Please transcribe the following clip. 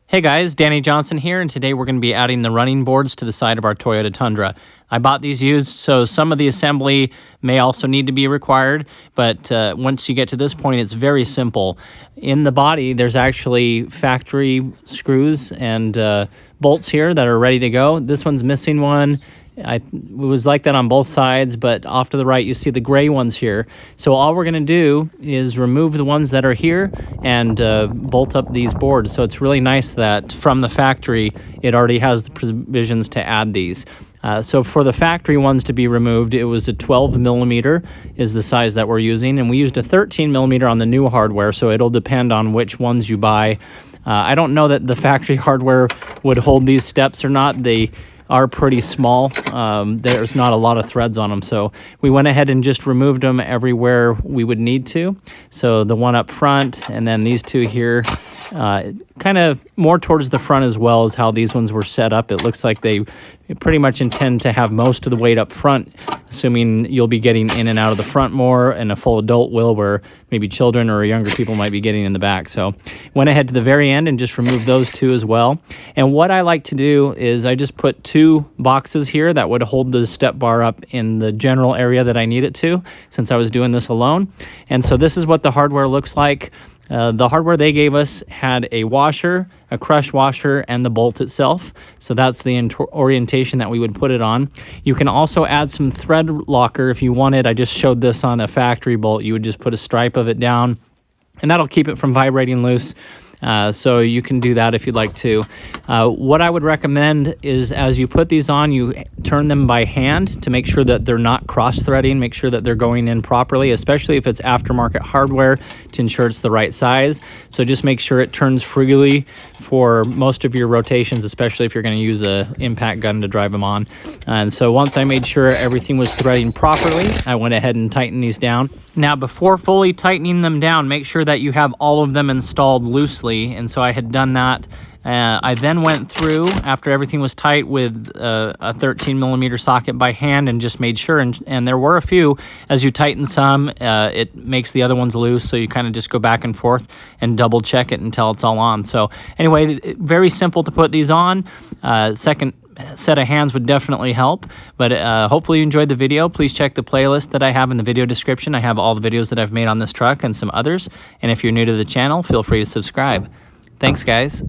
Hey guys, Danny Johnson here, and today we're going to be adding the running boards to the side of our Toyota Tundra. I bought these used, so some of the assembly may also need to be required, but once you get to this point, it's very simple. In the body, there's actually factory screws and bolts here that are ready to go. This one's missing one. It was like that on both sides, but off to the right you see the gray ones here. So all we're going to do is remove the ones that are here and bolt up these boards. So it's really nice that from the factory it already has the provisions to add these. So for the factory ones to be removed, it was a 12 millimeter is the size that we're using, and we used a 13 millimeter on the new hardware, so it'll depend on which ones you buy. I don't know that the factory hardware would hold these steps or not. They are pretty small. There's not a lot of threads on them, so we went ahead and just removed them everywhere we would need to. So the one up front, and then these two here, kind of more towards the front as well, as how these ones were set up. It looks like they pretty much intend to have most of the weight up front, assuming you'll be getting in and out of the front more, and a full adult will, where maybe children or younger people might be getting in the back. So went ahead to the very end and just removed those two as well. And what I like to do is I just put two boxes here that would hold the step bar up in the general area that I need it to, since I was doing this alone. And so this is what the hardware looks like. The hardware they gave us had a washer, a crush washer, and the bolt itself. So that's the orientation that we would put it on. You can also add some thread locker if you wanted. I just showed this on a factory bolt. You would just put a stripe of it down, and that'll keep it from vibrating loose. So you can do that if you'd like to. What I would recommend is, as you put these on, you turn them by hand to make sure that they're not cross-threading, make sure that they're going in properly, especially if it's aftermarket hardware, to ensure it's the right size. So just make sure it turns freely for most of your rotations, especially if you're going to use a impact gun to drive them on. And so once I made sure everything was threading properly, I went ahead and tightened these down. Now, before fully tightening them down, make sure that you have all of them installed loosely, and so I had done that. I then went through, after everything was tight, with a 13 millimeter socket by hand, and just made sure, and there were a few, as you tighten some, it makes the other ones loose, so you kind of just go back and forth and double check it until it's all on. So anyway, very simple to put these on. Second set of hands would definitely help, but hopefully you enjoyed the video. Please check the playlist that I have in the video description. I have all the videos that I've made on this truck and some others, and if you're new to the channel, feel free to subscribe. Thanks, guys.